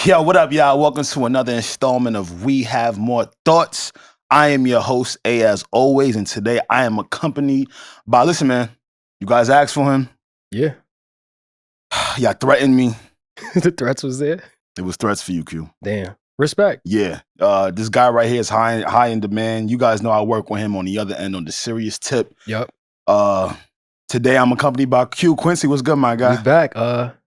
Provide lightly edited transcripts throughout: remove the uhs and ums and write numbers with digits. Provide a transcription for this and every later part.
Yo, what up, y'all? Welcome to another installment of We Have More Thoughts. I am your host, A, as always, and today I am accompanied by, listen, man, you guys asked for him. Yeah. Y'all threatened me. The threats was there? It was threats for you, Q. Damn. Respect. Yeah. This guy right here is high in demand. You guys know I work with him on the other end on the serious tip. Yep. Today I'm accompanied by Q. Quincy, what's good, my guy? We back.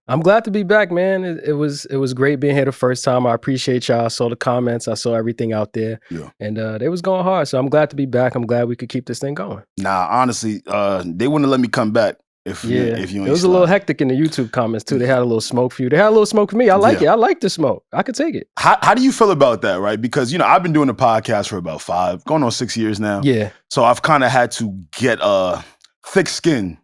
I'm glad to be back, man. It was great being here the first time. I appreciate y'all. I saw the comments. I saw everything out there. Yeah. And they was going hard. So I'm glad to be back. I'm glad we could keep this thing going. Nah, honestly, they wouldn't let me come back if you ain't It was a little hectic in the YouTube comments too. They had a little smoke for you. They had a little smoke for me. I like it. I like the smoke. I could take it. How do you feel about that, right? Because, I've been doing the podcast for about 5, going on 6 years now. Yeah. So I've kind of had to get thick skin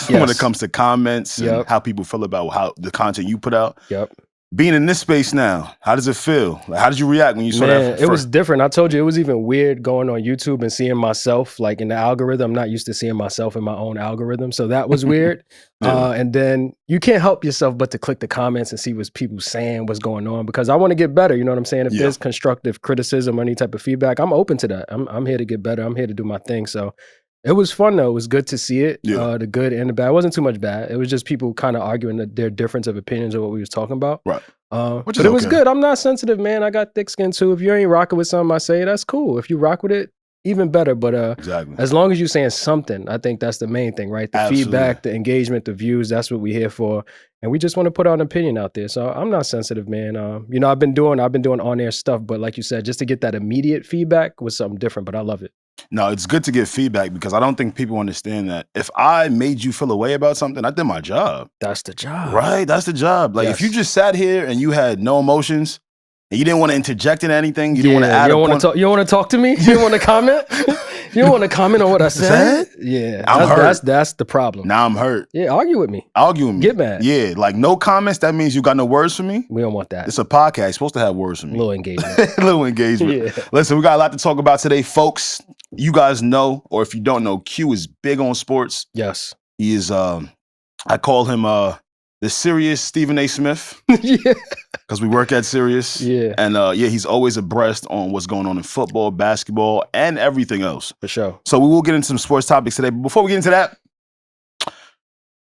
when it comes to comments and how people feel about how the content you put out. Yep. Being in this space now, how does it feel? Like, how did you react when you saw that? It was different. I told you it was even weird going on YouTube and seeing myself like in the algorithm. I'm not used to seeing myself in my own algorithm. So that was weird. And then you can't help yourself but to click the comments and see what people saying, what's going on, because I want to get better. You know what I'm saying? If there's constructive criticism or any type of feedback, I'm open to that. I'm here to get better. I'm here to do my thing. So it was fun though. It was good to see it, the good and the bad. It wasn't too much bad. It was just people kind of arguing their difference of opinions of what we was talking about. Right. But it was good. I'm not sensitive, man. I got thick skin too. If you ain't rocking with something I say, that's cool. If you rock with it, even better. But exactly. As long as you're saying something, I think that's the main thing, right? The feedback, the engagement, the views, that's what we're here for. And we just want to put our opinion out there. So I'm not sensitive, man. I've been doing on-air stuff, but like you said, just to get that immediate feedback was something different, but I love it. No, it's good to get feedback because I don't think people understand that. If I made you feel a way about something, I did my job. That's the job. Right? That's the job. Like if you just sat here and you had no emotions and you didn't want to interject in anything, you didn't want to add you don't want to talk to me? You don't want to comment? You don't want to comment on what I said? Yeah. I'm hurt. That's the problem. Now I'm hurt. Yeah, argue with me. Get mad. Yeah, like no comments, that means you got no words for me? We don't want that. It's a podcast. You're supposed to have words for me. Little engagement. Little engagement. Yeah. Listen, we got a lot to talk about today, folks. You guys know, or if you don't know, Q is big on sports. Yes. He is, I call him the serious Stephen A. Smith. Yeah. Because we work at Sirius. Yeah. And he's always abreast on what's going on in football, basketball, and everything else. For sure. So we will get into some sports topics today. But before we get into that,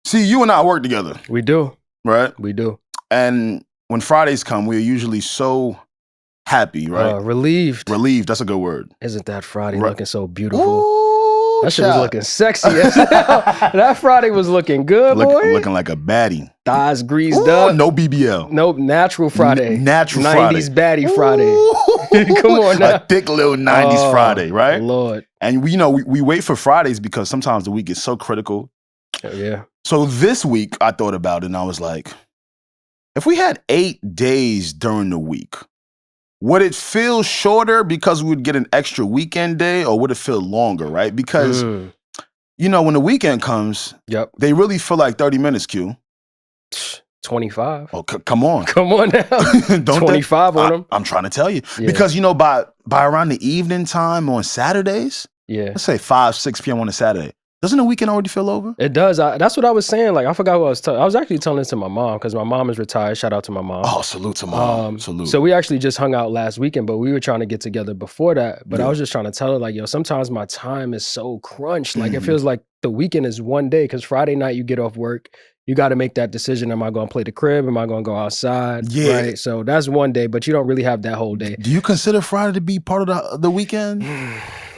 see, you and I work together. We do. Right? We do. And when Fridays come, we're usually so happy, right? Relieved. Relieved, that's a good word. Isn't that Friday looking so beautiful? Ooh, that shit was looking sexy as hell. That Friday was looking good, boy. Looking like a baddie. Thighs greased up. No BBL. Nope, natural Friday. Natural 90s Friday. Baddie Friday. Come on now. A thick little 90s Friday, right? Lord. And we wait for Fridays because sometimes the week is so critical. Yeah. So this week I thought about it and I was like, if we had 8 days during the week, would it feel shorter because we would get an extra weekend day, or would it feel longer, right? Because, when the weekend comes, they really feel like 30 minutes, Q. 25. Oh, come on. Come on now. 25 on them. I'm trying to tell you. Yeah. Because, by around the evening time on Saturdays, let's say 5, 6 p.m. on a Saturday, doesn't the weekend already feel over? It does. That's what I was saying. Like, I forgot what I was telling. I was actually telling this to my mom because my mom is retired. Shout out to my mom. Oh, salute to mom. Salute. So we actually just hung out last weekend, but we were trying to get together before that. But I was just trying to tell her, like, sometimes my time is so crunched. Like, it feels like the weekend is one day because Friday night you get off work. You got to make that decision. Am I going to play the crib? Am I going to go outside? Yeah. Right? So that's one day, but you don't really have that whole day. Do you consider Friday to be part of the weekend?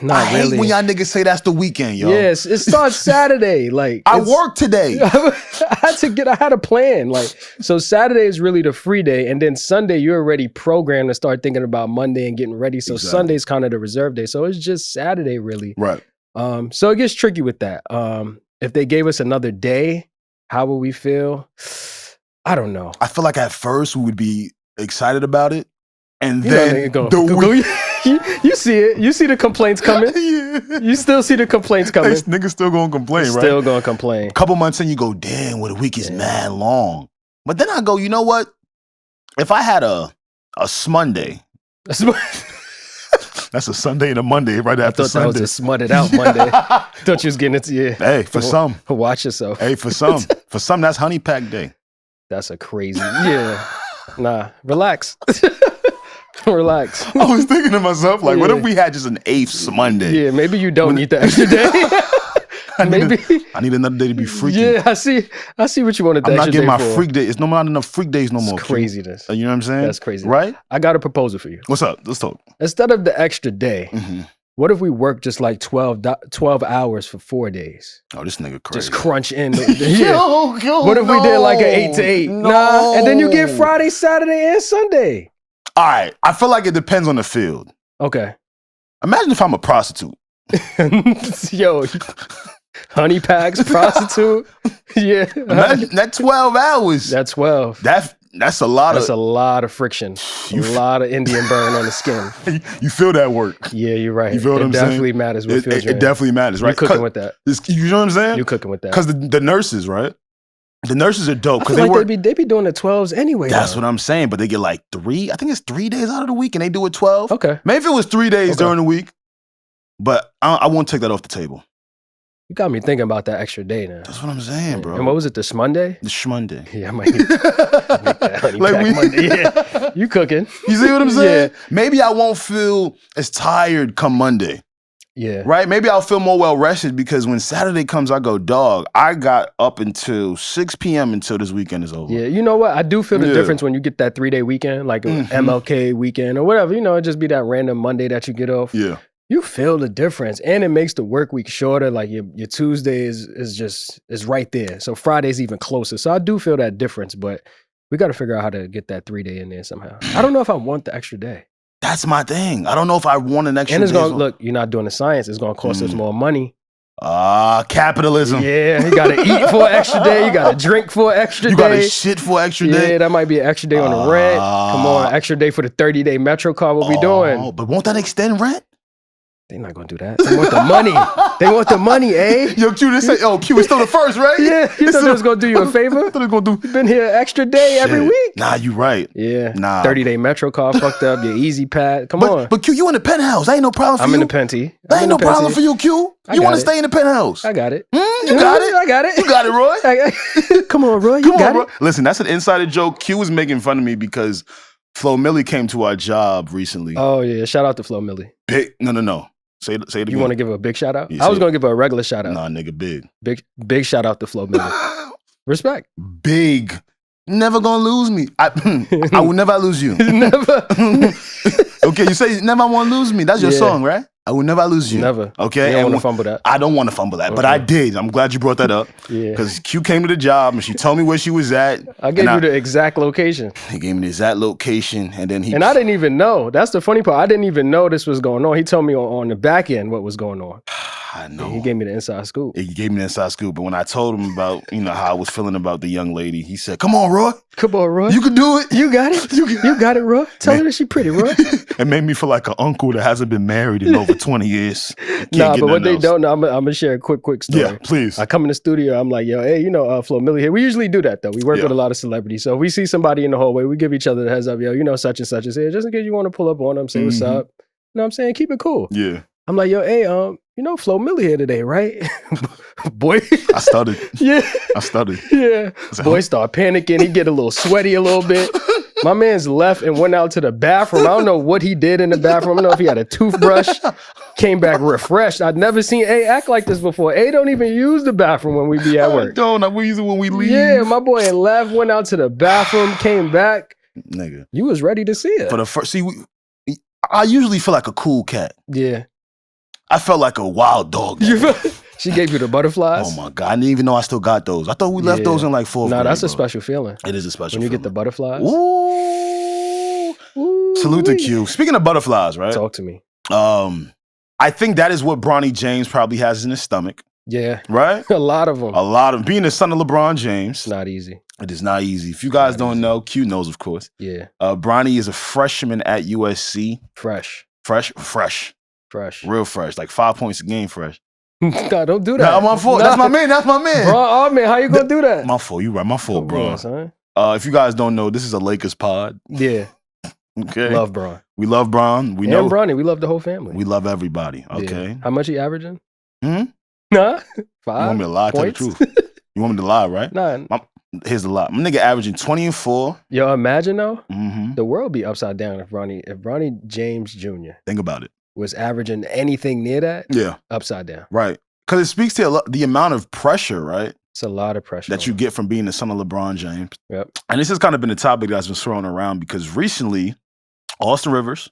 Not really. I hate when y'all niggas say that's the weekend, yo. Yes, it starts Saturday. Like I work today. I had a plan. Like, so Saturday is really the free day, and then Sunday you're already programmed to start thinking about Monday and getting ready. So Sunday's kind of the reserve day. So it's just Saturday really. Right. So it gets tricky with that. If they gave us another day, how would we feel? I don't know. I feel like at first we would be excited about it, and You then you see it. You see the complaints coming. You still see the complaints coming. Niggas still gonna complain, right? Still gonna complain. Couple months in, you go, damn, well, the week is mad long. But then I go, you know what? If I had a Smunday, that's a Sunday and a Monday right after Sunday. I thought that was a smutted out Monday. Thought you was getting it. Hey, for some. Watch yourself. Hey, for some. For some, that's honey pack day. That's a crazy, Nah, relax. Relax. I was thinking to myself, like, what Yeah. if we had just an 8th Monday? Yeah, maybe you don't need the extra day. I need another day to be freaky. Yeah, I see what you wanted the I'm not extra getting day my for. freak day. It's no more enough freak days no more. It's craziness. You know what I'm saying? That's crazy. Right? I got a proposal for you. What's up? Let's talk. Instead of the extra day, Mm-hmm. what if we work just like 12 hours for 4 days? Oh, this nigga crazy. Just crunch in. Yo, What if we did like an 8 to 8? No. Nah, and then you get Friday, Saturday, and Sunday. All right. I feel like it depends on the field. Okay. Imagine if I'm a prostitute. Yo, honey packs, prostitute. Yeah. Imagine that 12 hours. That's 12. That's a lot That's of. a lot of friction. A lot of Indian burn on the skin. You feel that work. Yeah, you're right. You feel what I'm It saying? definitely matters what field you're It in. definitely matters, right? You're cooking with that. You know what I'm saying? You're cooking with that. Because the nurses, right? The nurses are dope I because feel they like work. they be doing the 12s anyway. That's what I'm saying. But they get like 3. I think it's 3 days out of the week, and they do it 12. Okay. Maybe if it was 3 days Okay. during the week, but I won't take that off the table. You got me thinking about that extra day now. That's what I'm saying, bro. And what was it, this Monday? The Schmonday. Yeah, I might need to make that honey pack Monday. Yeah. You cooking. You see what I'm saying? Yeah. Maybe I won't feel as tired come Monday, Yeah. right? Maybe I'll feel more well rested because when Saturday comes, I go, dog, I got up until 6 p.m. until this weekend is over. Yeah, you know what? I do feel the Yeah. difference when you get that 3-day weekend, like Mhm. MLK weekend or whatever. You know, it just be that random Monday that you get off. Yeah. You feel the difference, and it makes the work week shorter. Like your Tuesday is right there, so Friday's even closer. So I do feel that difference, but we got to figure out how to get that 3-day in there somehow. I don't know if I want the extra day, That's my thing. I don't know if I want an extra and it's day. gonna look. You're not doing the science. It's gonna cost us more money. Capitalism. Yeah, you gotta eat for an extra day. You gotta drink for an extra You day. got to shit for an extra day. Yeah, that might be an extra day on the rent. Come on, extra day for the 30-day Metro card. What we doing? But won't that extend rent? They're not gonna do that. They want the money. They want the money, eh? Yo, Q, they say, Q is still the first, right? Yeah, you thought it was gonna do you a favor? I thought it was going to do. You've been here an extra day every Shit. week. Nah, you right. Yeah. Nah. 30-day Metro card fucked up. Your Easy Pad. Come on. But Q, you in the penthouse. That ain't no problem for I'm you. in the Penty. That ain't no problem for you, Q. I You got want to it. stay in the penthouse. I got it. You got it? I got it. You got it, Roy. Come on, Roy. You Come got on, bro. it. Listen, that's an insider joke. Q was making fun of me because Flo Millie came to our job recently. Oh yeah. Shout out to Flo Millie. No. Say it again. You want to give her a big shout out? Yeah, I was say gonna give her a regular shout out. Nah, nigga, big. Big shout out to Flo Millie. Respect. Big. Never gonna lose me. I will never lose you. Never. Okay, you say never want to lose me. That's your Yeah. song, right? I will never lose you. Never. Okay. You don't And want to fumble that. I don't want to fumble that, but I did. I'm glad you brought that up. Yeah. Because Q came to the job and she told me where she was at. I gave and you the exact location. He gave me the exact location, and then he. And I didn't even know. That's the funny part. I didn't even know this was going on. He told me on the back end what was going on. I know. He gave me the inside scoop. He gave me the inside scoop, but when I told him about how I was feeling about the young lady, he said, "Come on, Roy, Come on, Roy. you can do it. You got it. You got it, Roy. Tell her that she pretty, Roy. It made me feel like an uncle that hasn't been married in over 20 years. Nah, but what they don't know, I'm gonna share a quick story. Yeah, please. I come in the studio, I'm like, yo, hey, Flo Millie here. We usually do that though. We work with a lot of celebrities. So if we see somebody in the hallway, we give each other the heads up, yo, such and such is here, just in case you want to pull up on them, say what's up. You know what I'm saying? Keep it cool. Yeah. I'm like, yo, hey, Flo Millie here today, right? Boy. I stuttered. Yeah. I stuttered. Yeah. Boy start panicking. He get a little sweaty a little bit. My man's left and went out to the bathroom. I don't know what he did in the bathroom. I don't know if he had a toothbrush. Came back refreshed. I'd never seen A act like this before. A don't even use the bathroom when we be at work. We use it when we leave. Yeah, my boy had left, went out to the bathroom, came back. Nigga. You was ready to see it. For the first, I usually feel like a cool cat. Yeah. I felt like a wild dog. She gave you the butterflies. Oh my God. I didn't even know I still got those. I thought we left those in like 4th grade. No, that's a bro. special feeling. It is a special When you feeling. get the butterflies. Ooh. Salute to Q. Speaking of butterflies, right? Talk to me. I think that is what Bronny James probably has in his stomach. Yeah. Right? A lot of them. A lot of being the son of LeBron James. It's not easy. It is not easy. If you guys don't know, Q knows, of course. Yeah. Bronny is a freshman at USC. Fresh. Real fresh. Like 5 points a game fresh. No, don't do that. Nah, my fault. That's my man. Bro, oh man, how you gonna do that? My fault. You right. My fault, bro. On, son. If you guys don't know, this is a Lakers pod. Yeah. Okay. Love Bron. We love Bron. We and know Bronny. We love the whole family. we love everybody. Okay. Yeah. How much he averaging? Hmm? Nah. You 5 want me to lie? points? Tell the truth. You want me to lie, right? Nah. Here's the lot. My nigga averaging 20 and 4. Yo, imagine though, Mm-hmm. the world be upside down if Bronny James Jr. Think about it. was averaging anything near that. Yeah. Upside down. Right. Because it speaks to the amount of pressure, right? It's a lot of pressure that you get from being the son of LeBron James. Yep. And this has kind of been a topic that's been thrown around because recently, Austin Rivers.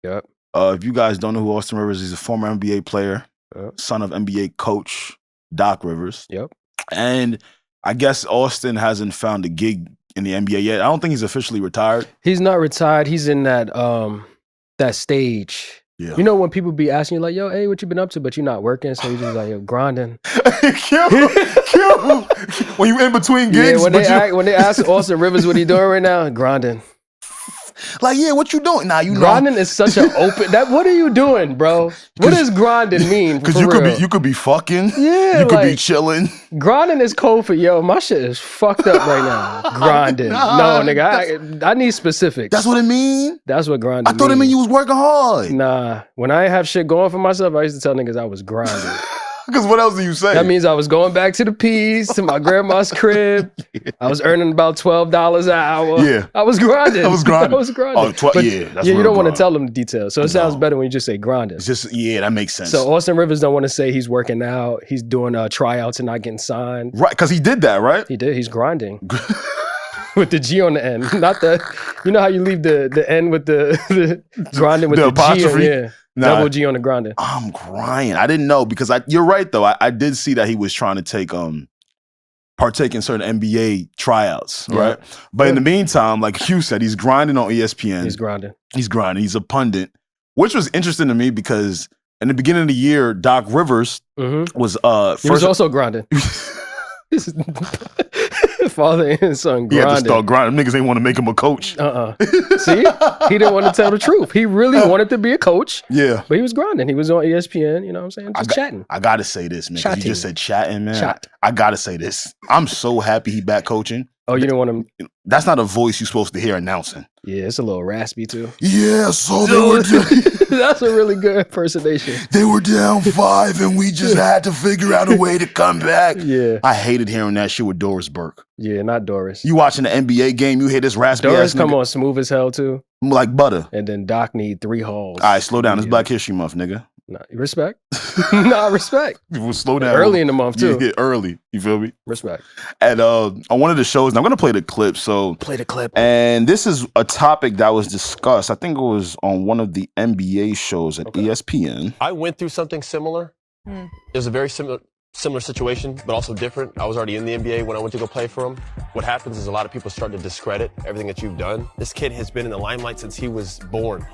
Yep. If you guys don't know who Austin Rivers is, he's a former NBA player, Yep. son of NBA coach Doc Rivers. Yep. And I guess Austin hasn't found a gig in the NBA yet. I don't think he's officially retired. He's not retired. He's in that that stage. Yeah. You know when people be asking you like, yo, hey, what you been up to? But you're not working, so you're just like, yo, grinding. Kill. When you in between gigs. Yeah, when they ask Austin Rivers what he doing right now, grinding. Like, yeah, what you doing? Nah, you grinding is such an open. What are you doing, bro? What does grinding mean? Because you could be fucking. Yeah, you could be chilling. Grinding is code for yo. My shit is fucked up right now. Grinding. No, nigga, I need specifics. That's what it mean. That's what grinding. I thought it meant you was working hard. Nah, when I have shit going for myself, I used to tell niggas I was grinding. Because what else do you say? That means I was going back to the P's, to my grandma's crib. I was earning about $12 an hour. Yeah. I was grinding. I was grinding. Oh, but yeah, that's you don't want to tell them the details. So it sounds better when you just say grinding. It's just, yeah, that makes sense. So Austin Rivers don't want to say he's working out. He's doing tryouts and not getting signed. Right, because he did that, right? He did. He's grinding. With the G on the end. Not the, you know how you leave the end with the grinding with the apostrophe? G on, yeah. Nah, double G on the grinding. I'm crying. I didn't know because you're right though. I did see that he was trying to take partake in certain NBA tryouts, right? But in the meantime, like Hugh said, he's grinding on ESPN. He's grinding. He's grinding. He's a pundit, which was interesting to me because in the beginning of the year, Doc Rivers was he was also grinding. Father and son grinding. He had to start grinding. Niggas ain't want to make him a coach. See? He didn't want to tell the truth. He really wanted to be a coach. Yeah. But he was grinding. He was on ESPN, you know what I'm saying? Just chatting. I got to say this, man. You just said chatting, man. I got to say this. I'm so happy he back coaching. Oh, you didn't want him? That's not a voice you're supposed to hear announcing. Yeah, it's a little raspy too. Yeah, so they were that's a really good impersonation. They were down 5 and we just had to figure out a way to come back. Yeah. I hated hearing that shit with Doris Burke. Yeah, not Doris. You watching the NBA game, you hear this raspy Doris ass come nigga. on smooth as hell too. Like butter. And then Doc need 3 halls. All right, slow down. It's Black History Month, nigga. Nah, respect. Nah, respect. People slow down. Early in the month too. Yeah, early. You feel me? Respect. And on one of the shows, and I'm gonna play the clip. So play the clip. And this is a topic that was discussed. I think it was on one of the NBA shows at ESPN. I went through something similar. It was a very similar situation, but also different. I was already in the NBA when I went to go play for him. What happens is a lot of people start to discredit everything that you've done. This kid has been in the limelight since he was born.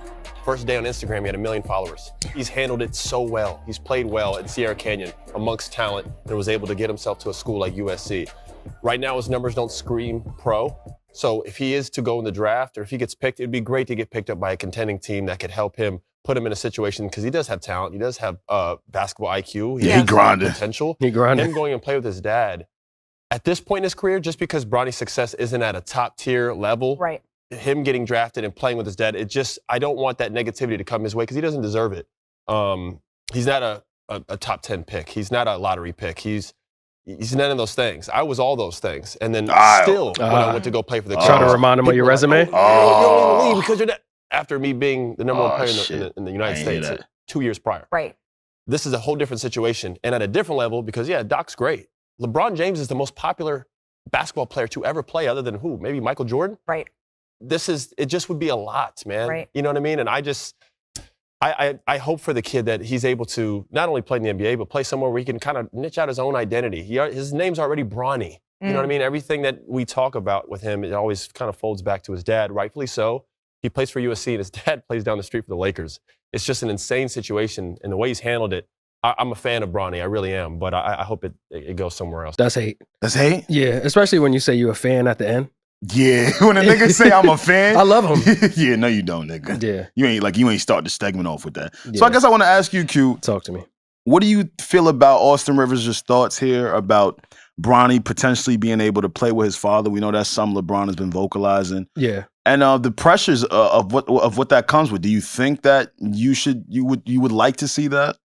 First day on Instagram, he had 1 million followers. He's handled it so well. He's played well in Sierra Canyon amongst talent and was able to get himself to a school like USC. Right now, his numbers don't scream pro. So if he is to go in the draft or if he gets picked, it'd be great to get picked up by a contending team that could help him, put him in a situation, because he does have talent. He does have basketball IQ. He grinded. Potential. He grinded. Him going and play with his dad. At this point in his career, just because Bronny's success isn't at a top tier level, right? Him getting drafted and playing with his dad, I don't want that negativity to come his way because he doesn't deserve it. He's not a top 10 pick. He's not a lottery pick. He's none of those things. I was all those things. And then still, when I went to go play for the Cubs. Trying to remind him of your resume? You don't even leave because you're not. After me being the number 1 player in the United States 2 years prior. Right. This is a whole different situation and at a different level because, Doc's great. LeBron James is the most popular basketball player to ever play other than who? Maybe Michael Jordan? Right. It just would be a lot, man. Right. You know what I mean? And I hope for the kid that he's able to not only play in the NBA, but play somewhere where he can kind of niche out his own identity. His name's already Bronny. You know what I mean? Everything that we talk about with him, it always kind of folds back to his dad, rightfully so. He plays for USC and his dad plays down the street for the Lakers. It's just an insane situation. And the way he's handled it, I'm a fan of Bronny. I really am. But I hope it goes somewhere else. That's hate. That's hate? Yeah, especially when you say you're a fan at the end. Yeah, when a nigga say I'm a fan. I love him. Yeah, no you don't, nigga. Yeah. You ain't start the segment off with that. Yeah. So I guess I want to ask you, Q. Talk to me. What do you feel about Austin Rivers' thoughts here about Bronny potentially being able to play with his father? We know that's something LeBron has been vocalizing. Yeah. And the pressures of what that comes with. Do you think that you would like to see that?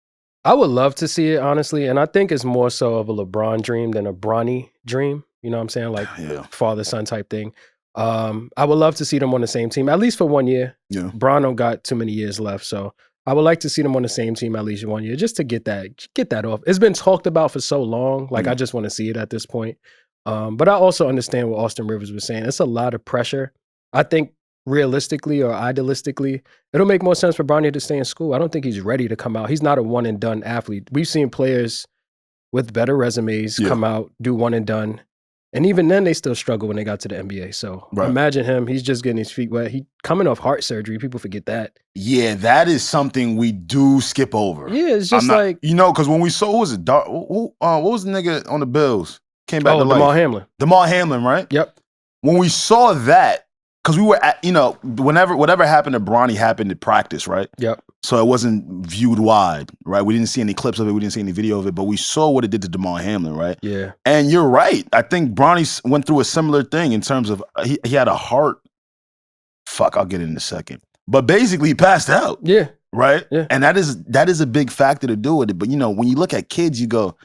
I would love to see it, honestly. And I think it's more so of a LeBron dream than a Bronny dream. You know what I'm saying? Like father-son type thing. I would love to see them on the same team, at least for 1 year. Yeah. Bron don't got too many years left, so I would like to see them on the same team at least 1 year, just to get that off. It's been talked about for so long. Like, I just want to see it at this point. But I also understand what Austin Rivers was saying. It's a lot of pressure. I think realistically or idealistically, it'll make more sense for Bronny to stay in school. I don't think he's ready to come out. He's not a one and done athlete. We've seen players with better resumes come out, do one and done. And even then, they still struggle when they got to the NBA. So imagine him. He's just getting his feet wet. He coming off heart surgery. People forget that. Yeah, that is something we do skip over. Yeah, it's just like... You know, because when we saw, what was it? What was the nigga on the Bills? Came back to life. Damar Hamlin. Damar Hamlin, right? Yep. When we saw that, because we were at, whatever happened to Bronny happened at practice, right? Yep. So it wasn't viewed wide, right? We didn't see any clips of it. We didn't see any video of it, but we saw what it did to Damar Hamlin, right? Yeah. And you're right. I think Bronny went through a similar thing in terms of he had a heart. Fuck, I'll get it in a second. But basically, he passed out. Yeah. Right? Yeah. And that is a big factor to do with it. But, when you look at kids, you go,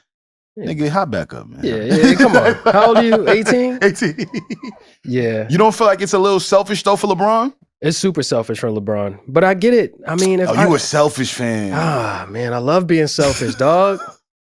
nigga, hop back up, man. Yeah, come on. How old are you? 18? 18. Yeah. You don't feel like it's a little selfish, though, for LeBron? It's super selfish for LeBron. But I get it. I mean, if you a selfish fan. Man, I love being selfish, dog.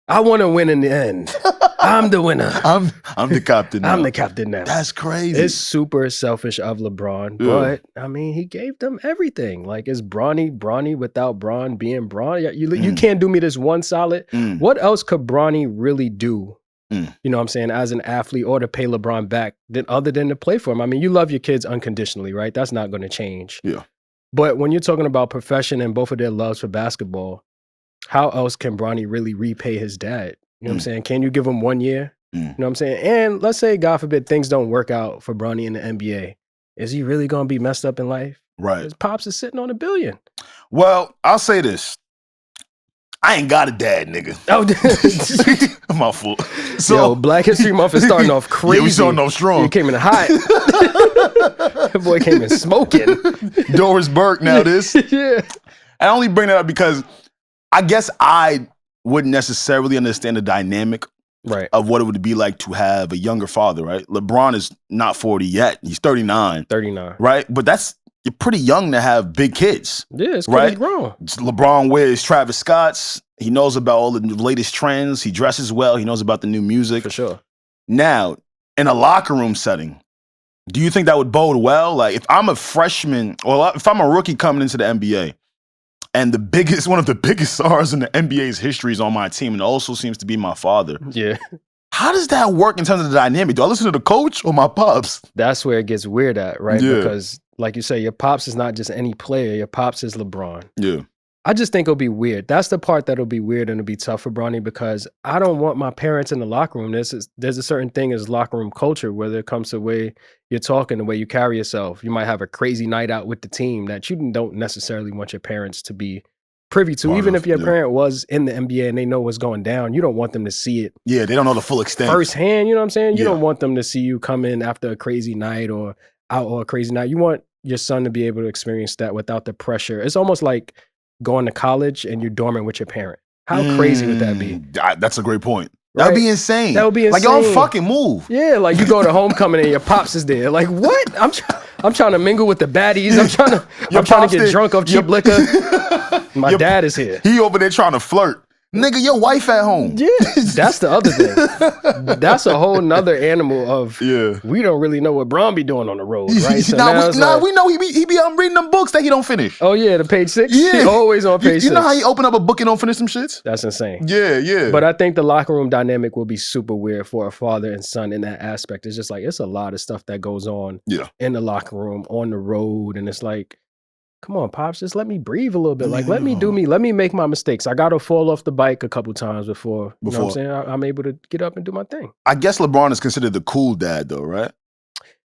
I want to win in the end. I'm the winner. I'm the captain now. I'm the captain now. That's crazy. It's super selfish of LeBron. But, I mean, he gave them everything. Like, it's Bronny without Bron being Bron. You can't do me this one solid. What else could Bronny really do? You know what I'm saying, as an athlete, or to pay LeBron back other than to play for him? I mean, you love your kids unconditionally, right? That's not going to change. Yeah. But when you're talking about profession and both of their loves for basketball, how else can Bronny really repay his dad? You know what I'm saying? Can you give him 1 year? You know what I'm saying? And let's say, God forbid, things don't work out for Bronny in the NBA. Is he really going to be messed up in life? Right. His pops is sitting on $1 billion. Well, I'll say this. I ain't got a dad, nigga. Oh, my fault. So, Black History Month is starting off crazy. Yeah, we starting off strong. He came in hot. That boy came in smoking. Doris Burke now this. Yeah. I only bring that up because I guess I wouldn't necessarily understand the dynamic of what it would be like to have a younger father, right? LeBron is not 40 yet. He's 39. 39. Right? But you're pretty young to have big kids. Yeah, it's right? grown. LeBron wears Travis Scott's. He knows about all the latest trends. He dresses well. He knows about the new music. For sure. Now, in a locker room setting, do you think that would bode well? Like, if I'm a freshman, or if I'm a rookie coming into the NBA, and one of the biggest stars in the NBA's history is on my team, and also seems to be my father. Yeah. How does that work in terms of the dynamic? Do I listen to the coach or my pops? That's where it gets weird at, right? Yeah. Because, like you say, your pops is not just any player. Your pops is LeBron. Yeah. I just think it'll be weird. That's the part that'll be weird and it'll be tough for Bronny, because I don't want my parents in the locker room. There's a certain thing as locker room culture, whether it comes to the way you're talking, the way you carry yourself. You might have a crazy night out with the team that you don't necessarily want your parents to be privy to. Even if your parent was in the NBA and they know what's going down, you don't want them to see it. Yeah, they don't know the full extent. Firsthand, you know what I'm saying? You don't want them to see you come in after a crazy night or out on a crazy night. You want your son to be able to experience that without the pressure. It's almost like going to college and you're dormant with your parent. How crazy would that be? That's a great point. Right? That would be insane. That would be insane. Like, y'all fucking move. Yeah, like you go to homecoming and your pops is there. Like, what? I'm trying to mingle with the baddies. I'm trying to get drunk off cheap liquor. My dad is here. He over there trying to flirt. Nigga, your wife at home. Yeah, that's the other thing. That's a whole nother animal of, we don't really know what Bron be doing on the road, right? So we know he be reading them books that he don't finish. Oh yeah, the page 6? Yeah. He always on page 6. You know how he open up a book and don't finish some shits? That's insane. Yeah. But I think the locker room dynamic will be super weird for a father and son in that aspect. It's just like, it's a lot of stuff that goes on in the locker room, on the road, and it's like, come on, Pops, just let me breathe a little bit. Like, let me do me. Let me make my mistakes. I got to fall off the bike a couple times before you know what I'm saying? I'm able to get up and do my thing. I guess LeBron is considered the cool dad, though, right?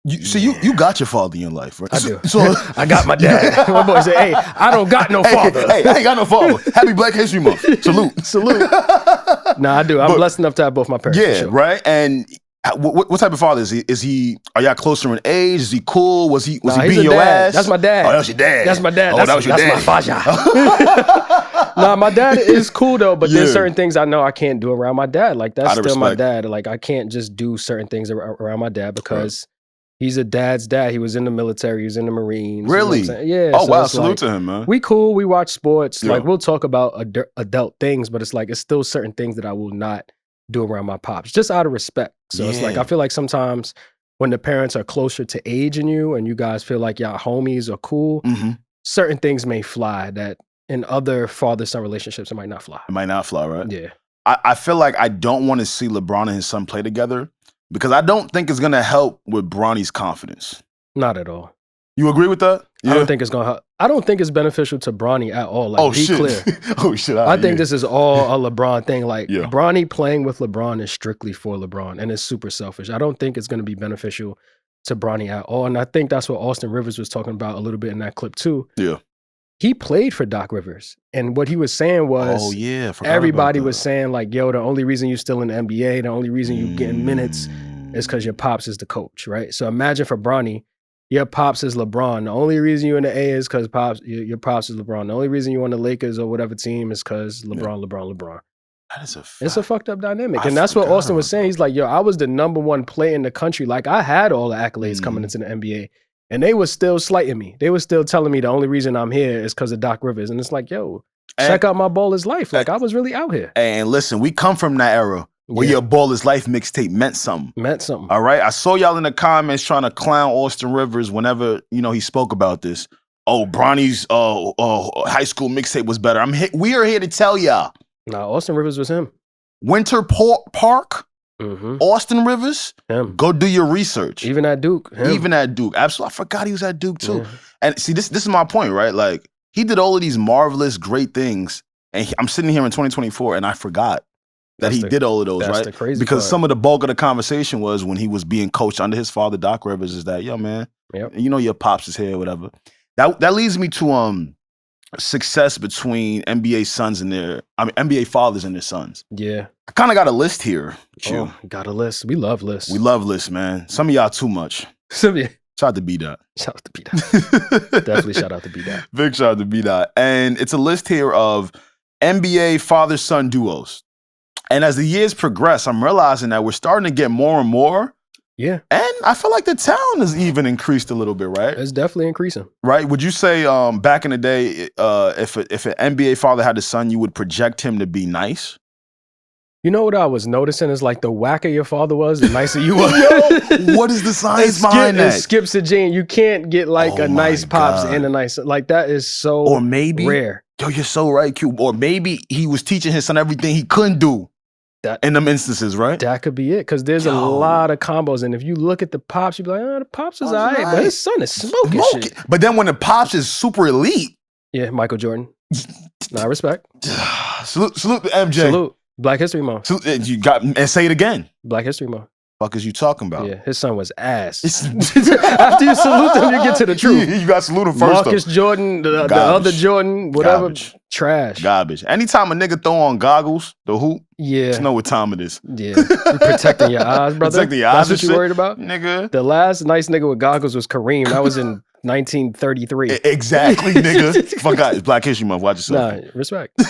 You got your father in your life, right? I do. So I got my dad. My boy said, hey, I don't got no father. Hey, I ain't got no father. Happy Black History Month. Salute. Nah, I do. I'm blessed enough to have both my parents. Yeah, sure. right? And what type of father is he? Are y'all closer in age? Is he cool? Was he beating your ass? That's my dad. Oh, that was your dad. That's my dad. Oh, that was your dad. That's my faja. Nah, my dad is cool though, but there's certain things I know I can't do around my dad. Like that's still my dad. Like I can't just do certain things around my dad because he's a dad's dad. He was in the military. He was in the Marines. Really? You know yeah. Oh, so wow. Salute to him, man. We cool. We watch sports. Like we'll talk about adult things, but it's like it's still certain things that I will not do around my pops, just out of respect. So it's like I feel like sometimes when the parents are closer to age than you and you guys feel like y'all homies are cool, certain things may fly that in other father-son relationships, it might not fly. It might not fly, right? Yeah. I feel like I don't want to see LeBron and his son play together because I don't think it's going to help with Bronny's confidence. Not at all. You agree with that? Yeah. I don't think it's going to help. I don't think it's beneficial to Bronny at all. Like, be clear. Oh, shit. I think this is all a LeBron thing. Like, Bronny playing with LeBron is strictly for LeBron, and it's super selfish. I don't think it's going to be beneficial to Bronny at all. And I think that's what Austin Rivers was talking about a little bit in that clip, too. Yeah. He played for Doc Rivers. And what he was saying was, everybody was saying, like, yo, the only reason you're still in the NBA, the only reason you're getting minutes is because your pops is the coach, right? So imagine for Bronny, your pops is LeBron. The only reason you're in the A is because your pops is LeBron. The only reason you're on the Lakers or whatever team is because LeBron. That is a fact. It's a fucked up dynamic. And that's what Austin was saying. He's like, yo, I was the #1 player in the country. Like, I had all the accolades coming into the NBA. And they were still slighting me. They were still telling me the only reason I'm here is because of Doc Rivers. And it's like, yo, check out my Baller's Life. Like, I was really out here. And listen, we come from that era where your Baller's Life mixtape meant something. All right? I saw y'all in the comments trying to clown Austin Rivers whenever, he spoke about this. Oh, Bronny's high school mixtape was better. We are here to tell y'all. Nah, Austin Rivers was him. Winter Park? Austin Rivers, go do your research. Even at Duke. Absolutely. I forgot he was at Duke too. And see, this is my point, right? Like, he did all of these marvelous, great things. And I'm sitting here in 2024 and I forgot that he did all of those, right? The crazy because part. Some of the bulk of the conversation was when he was being coached under his father, Doc Rivers, is that, yo, man, your pops is here, whatever. That leads me to success between NBA fathers and their sons. Yeah. I kind of got a list here. Got a list. We love lists. We love lists, man. Some of y'all too much. Some of you. Shout out to B-Dot. Shout out to B-Dot. Definitely shout out to B-Dot. Big shout out to B-Dot. And it's a list here of NBA father-son duos. And as the years progress, I'm realizing that we're starting to get more and more. Yeah. And I feel like the talent has even increased a little bit, right? It's definitely increasing. Right? Would you say back in the day, if an NBA father had a son, you would project him to be nice? You know what I was noticing is like the whacker your father was, the nicer you were. Yo, what is the science behind that? It skips a gene. You can't get like a nice pops and a nice, like that is so rare. Yo, you're so right, Q. Or maybe he was teaching his son everything he couldn't do. In them instances, right? That could be it, because there's a lot of combos. And if you look at the pops, you'd be like, oh, the pops is all right, but his son is smoking shit. But then when the pops is super elite. Yeah, Michael Jordan. Nah, respect. Salute to MJ. Salute. Black History Month. And say it again. Black History Month. Fuck is you talking about? Yeah, his son was ass. After you salute them, you get to the truth. You got to salute him first. Marcus Jordan, the other Jordan, whatever. Trash. Garbage. Anytime a nigga throw on goggles, the hoop, just know what time it is. Yeah. You're protecting your eyes, brother. Protecting your eyes. That's what you worried about? Nigga. The last nice nigga with goggles was Kareem. That was in 1933. Exactly, nigga. Fuck out. It's Black History Month. Watch yourself. Nah, respect.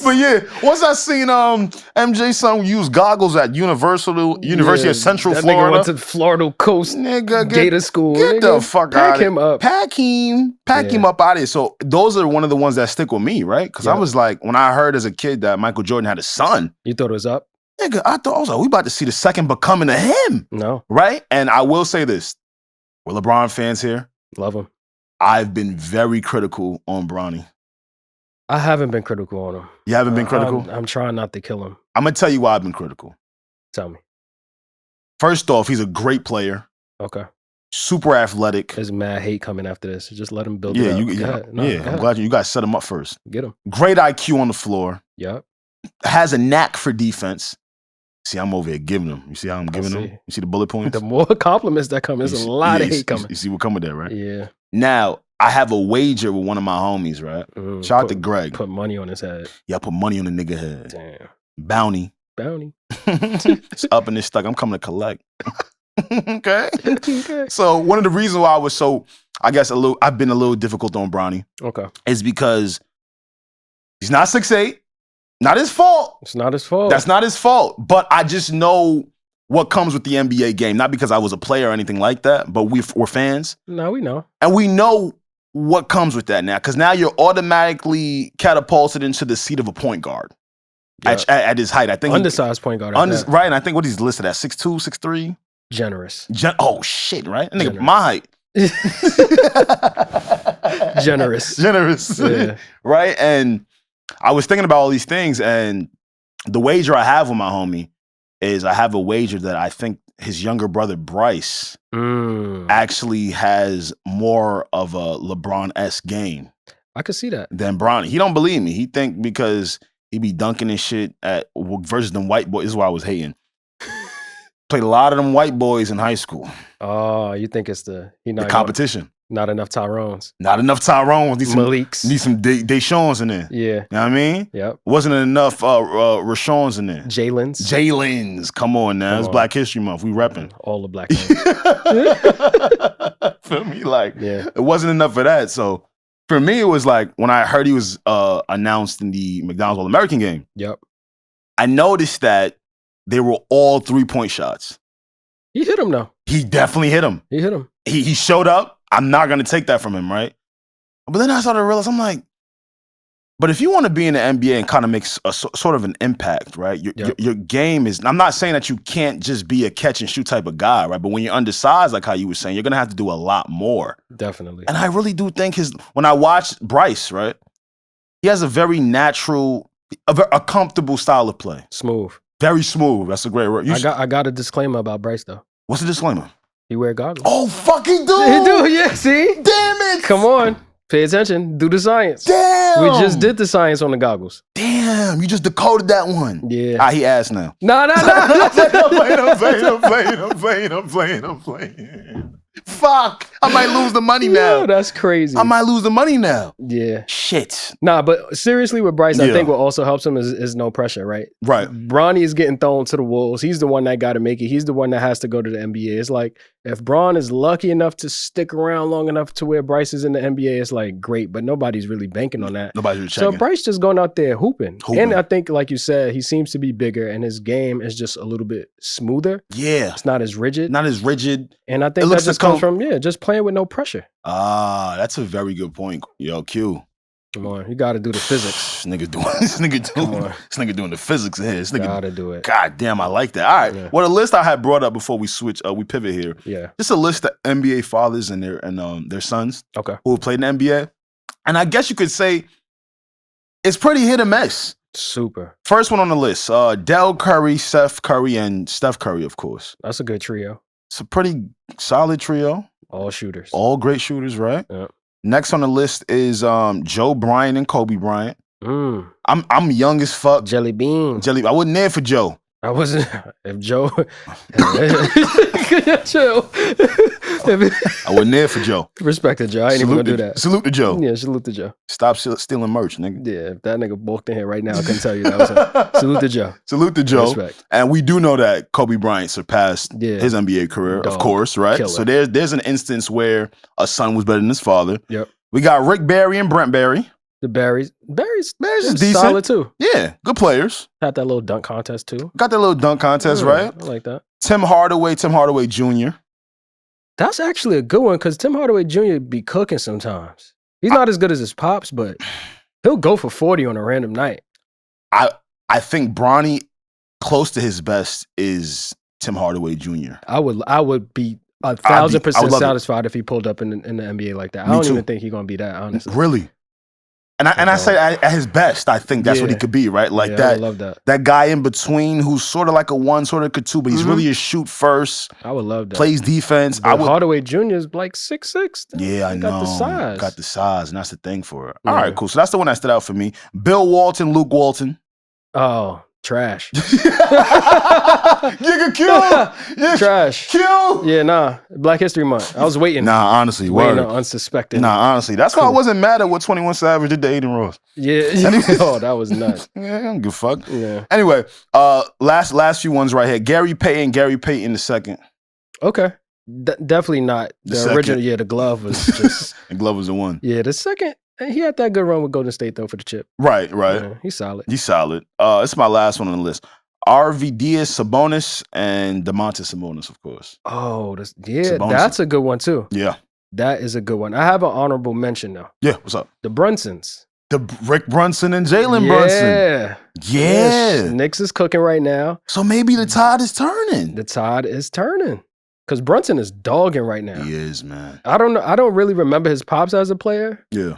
But yeah, once I seen MJ's son use goggles at University of Central that Florida. Nigga went to Florida Coast Gator School. Get the fuck out of here. Pack him up. Pack him up out of here. So those are one of the ones that stick with me, right? Because I was like, when I heard as a kid that Michael Jordan had a son. You thought it was up? Nigga, I was like, we about to see the second becoming of him. No. Right? And I will say this. We're LeBron fans here. Love him. I've been very critical on Bronny. I haven't been critical on him. You haven't been critical? I'm trying not to kill him. I'm going to tell you why I've been critical. Tell me. First off, he's a great player. Okay. Super athletic. There's mad hate coming after this. Just let him build it up. I'm glad you guys set him up first. Get him. Great IQ on the floor. Yep. Has a knack for defense. See, I'm over here giving him. You see how I'm giving him? You see the bullet points? The more compliments that come, there's a lot of hate coming. You see what come with that, right? Yeah. Now, I have a wager with one of my homies, right? Shout out to Greg. Put money on his head. Yeah, I put money on the nigga head. Damn. Bounty. It's up and it's stuck. I'm coming to collect. Okay? So one of the reasons why I was so, I guess, I've been a little difficult on Bronny. Okay. Is because He's not 6'8". Not his fault. It's not his fault. That's not his fault. But I just know what comes with the NBA game. Not because I was a player or anything like that, but we're fans. No, we know. And we know what comes with that now. Because now you're automatically catapulted into the seat of a point guard at his height. I think undersized point guard. Right, and I think what he's listed at 6'2", 6'3". Generous. Oh, shit, right? That nigga my height. Generous. Yeah. Right? And I was thinking about all these things, and the wager I have with my homie is I have a wager that I think his younger brother Bryce actually has more of a LeBron-esque game. I could see that. Than Bronny. He don't believe me. He think because he be dunking and shit versus them white boys. This is why I was hating. Played a lot of them white boys in high school. Oh, you think it's the competition? Not enough Tyrones. Not enough Tyrones. Maliks. Need some Deshaun's in there. Yeah. You know what I mean? Yep. Wasn't enough Rashawn's in there. Jalen's. Come on now. It's Black History Month. We repping. All the black men. Feel me? It wasn't enough of that. So for me, it was like when I heard he was announced in the McDonald's All-American game. Yep. I noticed that they were all 3-point shots. He hit him though. He definitely hit him. He showed up. I'm not going to take that from him, right? But then I started to realize, I'm like, but if you want to be in the NBA and kind of make a sort of an impact, right? Your game is, I'm not saying that you can't just be a catch and shoot type of guy, right? But when you're undersized, like how you were saying, you're going to have to do a lot more. Definitely. And I really do think when I watched Bryce, right? He has a very natural, a comfortable style of play. Smooth. Very smooth. That's a great word. I got a disclaimer about Bryce though. What's the disclaimer? He wear goggles. Oh, fucking do. He do, yeah, see? Damn it. Come on. Pay attention. Do the science. Damn. We just did the science on the goggles. Damn. You just decoded that one. Yeah. He asked now. No. I'm playing. Fuck. I might lose the money now. No, that's crazy. I might lose the money now. Yeah. Shit. Nah, but seriously with Bryce, I think what also helps him is no pressure, right? Right. Bronny is getting thrown to the wolves. He's the one that got to make it. He's the one that has to go to the NBA. It's like, if Bron is lucky enough to stick around long enough to where Bryce is in the NBA, it's like, great, but nobody's really banking on that. Nobody's really checking. So Bryce just going out there hooping. And I think, like you said, he seems to be bigger and his game is just a little bit smoother. Yeah. It's not as rigid. And I think that just comes from, just playing with no pressure. That's a very good point. Yo, Q. Come on, you got to do the physics. This nigga doing the physics in here. This nigga gotta do it. God damn, I like that. All right. Yeah. Well, the list I had brought up before we switch, we pivot here. Yeah. Just a list of NBA fathers and their sons. Okay. Who have played in the NBA. And I guess you could say it's pretty hit or miss. Super. First one on the list, Del Curry, Seth Curry, and Steph Curry, of course. That's a good trio. It's a pretty solid trio. All shooters. All great shooters, right? Yeah. Next on the list is Joe Bryant and Kobe Bryant. I'm young as fuck. Jelly bean. I wasn't there for Joe. I wasn't. If Joe, chill. I wasn't there for Joe. Respect to Joe. I ain't even gonna do that. Salute to Joe. Yeah, salute to Joe. Stop stealing merch, nigga. Yeah, if that nigga walked in here right now, I couldn't tell you that was him. Salute to Joe. Salute to Joe. Respect. And we do know that Kobe Bryant surpassed his NBA career, of course, right? Killer. So there's an instance where a son was better than his father. Yep. We got Rick Barry and Brent Barry. The Barry's is decent. Solid too. Yeah, good players. Had that little dunk contest too. Got that little dunk contest, right? I like that. Tim Hardaway Jr. That's actually a good one because Tim Hardaway Jr. be cooking sometimes. He's not as good as his pops, but he'll go for 40 on a random night. I think Bronny, close to his best, is Tim Hardaway Jr. I would be 1,000% satisfied if he pulled up in the NBA like that. I don't even think he's gonna be that, honestly. Really? And I say at his best, I think that's what he could be, right? Like that. I love that. That guy in between who's sort of like a one, sort of a two, but he's really a shoot first. I would love that. Plays defense. Hardaway Jr. is like 6'6". Yeah, I know. Got the size. Got the size, and that's the thing for it. All right, cool. So that's the one that stood out for me. Bill Walton, Luke Walton. Oh, trash. Nigga, Q. Trash. Q. Yeah, nah. Black History Month. I was waiting. Nah, honestly. Waiting on unsuspecting. Nah, honestly. That's why I wasn't mad at what 21 Savage did to Aiden Ross. Yeah. Oh, that was nuts. Yeah, I don't give a fuck. Yeah. Anyway, last few ones right here. Gary Payton the second. Okay. Definitely not. The original, the glove was just... The glove was the one. Yeah, the second... And he had that good run with Golden State, though, for the chip. Right. Yeah, he's solid. He's solid. It's my last one on the list. RVD Sabonis and Domantas Sabonis, of course. Oh, Sabonis. that's a good one, too. Yeah. That is a good one. I have an honorable mention, though. Yeah, what's up? The Brunsons. The Rick Brunson and Jalen Brunson. Yeah. Knicks is cooking right now. So maybe the tide is turning. The tide is turning. Because Brunson is dogging right now. He is, man. I don't know. I don't really remember his pops as a player. Yeah.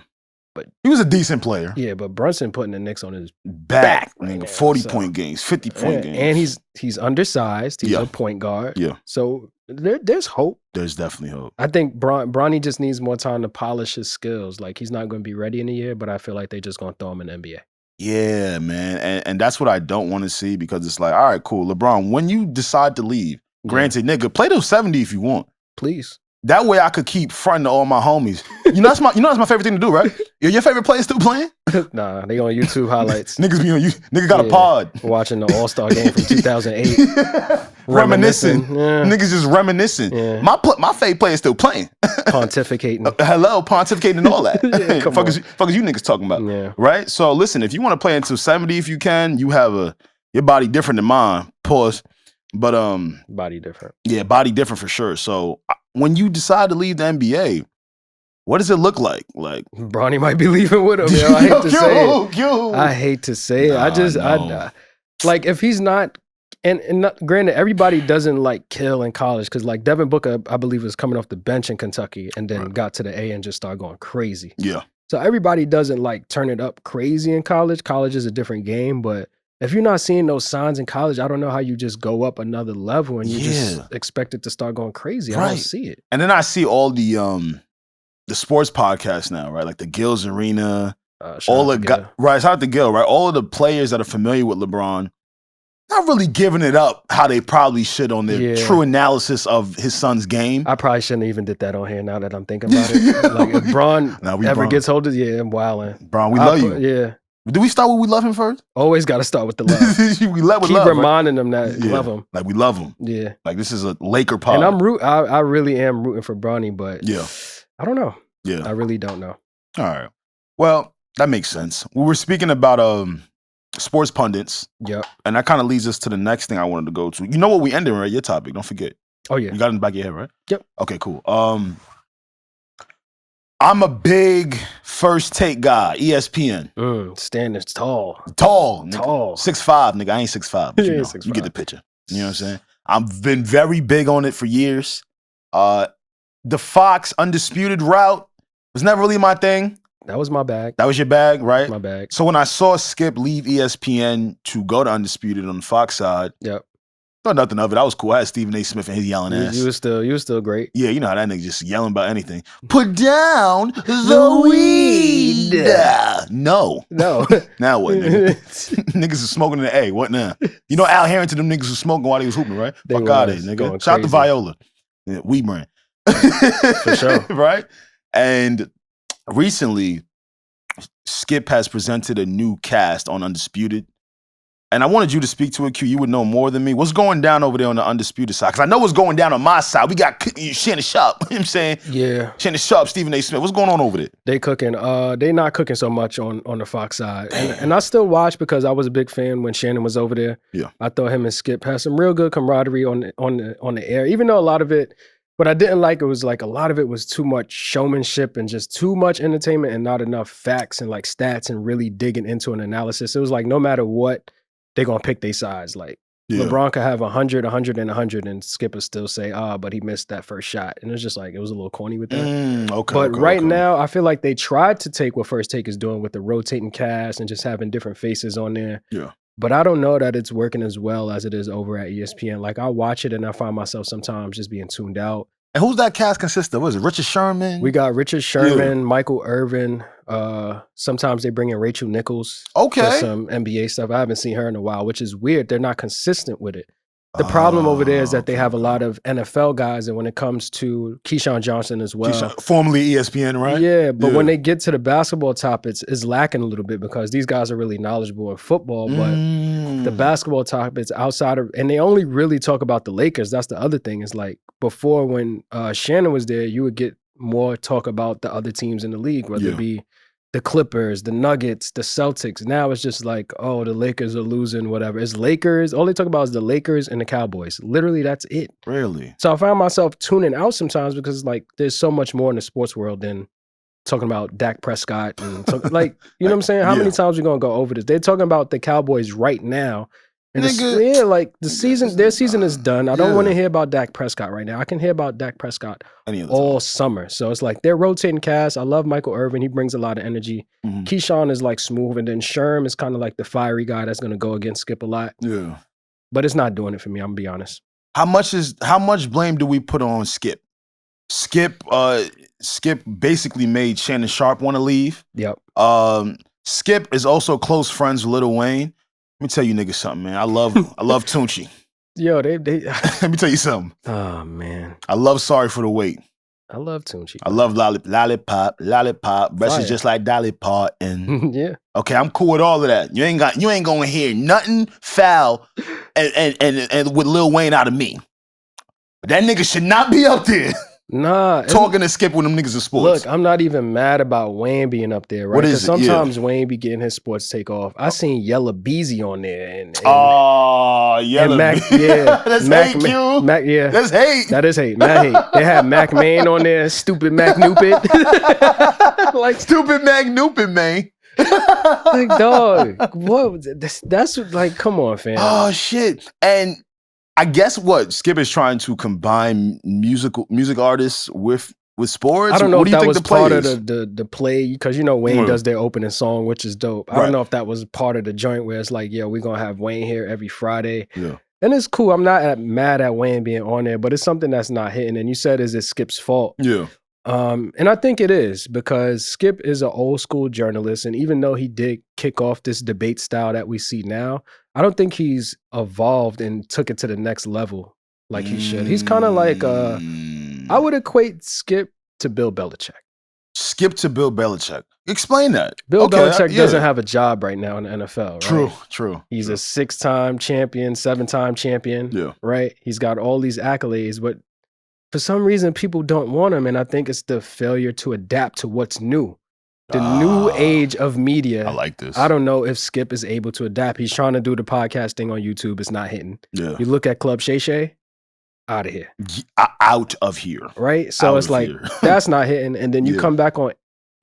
But he was a decent player. Yeah, but Brunson putting the Knicks on his back right now, 40-point games, 50-point games. And he's undersized. He's a point guard. Yeah. So there's hope. There's definitely hope. I think Bronny just needs more time to polish his skills. Like, he's not going to be ready in a year, but I feel like they're just going to throw him in the NBA. Yeah, man. And that's what I don't want to see, because it's like, all right, cool. LeBron, when you decide to leave, granted, nigga, play those 70 if you want. Please. That way I could keep fronting to all my homies. You know that's my favorite thing to do, right? Your favorite player still playing? Nah, they on YouTube highlights. Niggas be on you. Nigga got a pod. Watching the All-Star game from 2008. Reminiscing. Yeah. Niggas just reminiscing. Yeah. My favorite player is still playing. Pontificating. Hello, pontificating and all that. Fuck is you niggas talking about? Yeah. Right? So listen, if you want to play until 70 if you can, you have your body different than mine. Pause. But body different. Yeah, body different for sure. So when you decide to leave the NBA, what does it look like? Like Bronny might be leaving with him. Yo, I hate to say it. I hate to say it. I like if he's not. And not, granted, everybody doesn't like kill in college, because like Devin Booker, I believe, was coming off the bench in Kentucky and then got to the A and just started going crazy. Yeah. So everybody doesn't like turn it up crazy in college. College is a different game, but if you're not seeing those signs in college, I don't know how you just go up another level and you just expect it to start going crazy. I don't see it. And then I see all the sports podcasts now, right? Like the Gil's Arena, all the guys, right? Shout out to Gil, right? All of the players that are familiar with LeBron, not really giving it up how they probably should on their true analysis of his son's game. I probably shouldn't even did that on here now that I'm thinking about it. Like if Bron gets hold of I'm wilding. Bron, we love you. Yeah. Do we start with we love him first? Always got to start with the love. We love with Keep love, reminding them that we love him. Like we love him. Yeah. Like this is a Laker pod. And I really am rooting for Bronny, but I don't know. Yeah. I really don't know. All right. Well, that makes sense. We were speaking about sports pundits. Yep. And that kind of leads us to the next thing I wanted to go to. You know what we ended, right? Your topic. Don't forget. Oh, yeah. You got it in the back of your head, right? Yep. Okay, cool. I'm a big first take guy, ESPN. Standing tall. Tall. Nigga. Tall. 6'5", nigga. I ain't 6'5", but you know, 6'5". You get the picture. You know what I'm saying? I've been very big on it for years. The Fox Undisputed route was never really my thing. That was my bag. That was your bag, right? My bag. So when I saw Skip leave ESPN to go to Undisputed on the Fox side, thought nothing of it. I was cool. I had Stephen A. Smith and his yelling ass. You were still great. Yeah, you know how that nigga just yelling about anything. Put down the weed. No. No. Now what, nigga? Niggas is smoking in the A. What now? You know Al Harrington, them niggas was smoking while they was hooping, right? Fuck out of here, nigga. Shout out to Viola. Yeah, weed brand. For sure. Right? And recently, Skip has presented a new cast on Undisputed. And I wanted you to speak to it, Q. You would know more than me. What's going down over there on the Undisputed side? Because I know what's going down on my side. We got Shannon Sharpe. You know what I'm saying? Yeah. Shannon Sharpe, Stephen A. Smith. What's going on over there? They cooking. They not cooking so much on the Fox side. And I still watch because I was a big fan when Shannon was over there. Yeah. I thought him and Skip had some real good camaraderie on the air. Even though a lot of it, what I didn't like, it was like a lot of it was too much showmanship and just too much entertainment and not enough facts and like stats and really digging into an analysis. It was like no matter what, they're going to pick their sides. Like, LeBron could have 100, 100, and 100, and Skip would still say, but he missed that first shot. And it was just like, it was a little corny with that. But right now, I feel like they tried to take what First Take is doing with the rotating cast and just having different faces on there. Yeah. But I don't know that it's working as well as it is over at ESPN. Like, I watch it and I find myself sometimes just being tuned out. And who's that cast consist of? Was it Richard Sherman? We got Richard Sherman, Michael Irvin. Sometimes they bring in Rachel Nichols for some NBA stuff. I haven't seen her in a while, which is weird. They're not consistent with it. The problem over there is that they have a lot of NFL guys, and when it comes to Keyshawn Johnson as well. Formerly ESPN, right? Yeah, but when they get to the basketball topics, it's lacking a little bit because these guys are really knowledgeable in football, but the basketball topics outside of, and they only really talk about the Lakers. That's the other thing. Is like before when Shannon was there, you would get more talk about the other teams in the league, whether it be the Clippers, the Nuggets, the Celtics. Now it's just like, oh, the Lakers are losing, whatever. It's Lakers. All they talk about is the Lakers and the Cowboys. Literally, that's it. Really? So I found myself tuning out sometimes because like there's so much more in the sports world than talking about Dak Prescott and like, you know what I'm saying? How many times are we gonna go over this? They're talking about the Cowboys right now. And like their season is done. I don't want to hear about Dak Prescott right now. I can hear about Dak Prescott all summer. So it's like they're rotating cast. I love Michael Irvin. He brings a lot of energy. Keyshawn is like smooth, and then Sherm is kind of like the fiery guy that's going to go against Skip a lot. Yeah, but it's not doing it for me. I'm gonna be honest. How much blame do we put on Skip? Skip basically made Shannon Sharpe want to leave. Yep. Skip is also close friends with Lil Wayne. Let me tell you niggas something, man. I love Tunchi. Yo, they Let me tell you something. Oh man. I love Sorry for the Wait. I love Tunchi. I love Lollipop. Breast is just like Dolly Parton. Yeah. Okay, I'm cool with all of that. You ain't gonna hear nothing foul and with Lil Wayne out of me. But that nigga should not be up there. Nah, talking to Skip when them niggas in sports. Look, I'm not even mad about Wayne being up there, right? Because sometimes Wayne be getting his sports take off. I seen Yella Beezy on there, and Yella Beezy. Yeah, that's hate, Q. Mac, yeah, that's hate. That is hate. Mac hate. They had Mac Main on there, stupid Mac Nupit, like stupid Mac Nupit, man. Like dog, what? That's like, come on, fam. Oh shit, and. I guess what Skip is trying to combine music artists with sports. I don't know if that was part of the play, because you know Wayne does their opening song, which is dope. I don't know if that was part of the joint where it's like, yeah, we're gonna have Wayne here every Friday. Yeah, and it's cool. I'm not mad at Wayne being on there, but it's something that's not hitting. And you said, is it Skip's fault? Yeah. And I think it is, because Skip is an old school journalist, and even though he did kick off this debate style that we see now, I don't think he's evolved and took it to the next level like he should. He's kind of like I would equate Skip to Bill Belichick. Skip to Bill Belichick. Explain that. Bill Belichick doesn't have a job right now in the NFL, right? True. He's a 6-time champion, 7-time champion, right? He's got all these accolades, but for some reason, people don't want him, and I think it's the failure to adapt to what's new. The new age of media. I like this. I don't know if Skip is able to adapt. He's trying to do the podcast thing on YouTube. It's not hitting. Yeah. You look at Club Shay Shay, out of here. Out of here. Right? So it's like, that's not hitting. And then you come back on